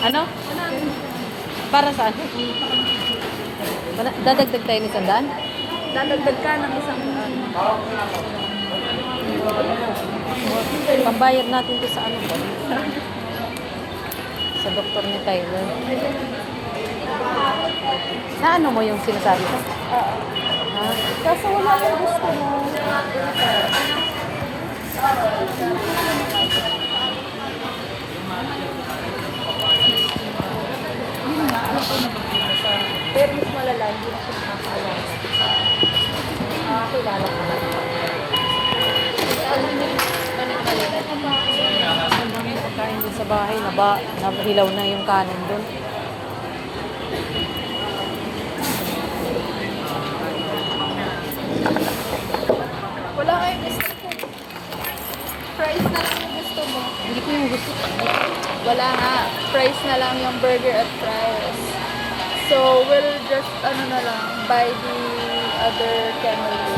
Ano? Para saan? Dadagdag tayo ni Sandaan? Dadagdag ka ng isang Pambayad natin to sa ano ba? Sa doktor ni Tyler. Sa ano mo yung sinasabi ko? Ha? Kaso wala akong gusto mo. Yun nga, ano ko nabibigyan sa... Pero mas malala, hindi na siya nakakaalala. Kilala ko na. Ang daming pagkain din sa bahay. Nahilaw na yung kanin doon. Wala kayong gusto ko. Fries na lang yung gusto mo. Hindi ko yung gusto. Wala nga. Fries na lang yung burger at fries. So, we'll just, ano na lang, buy the other Camel.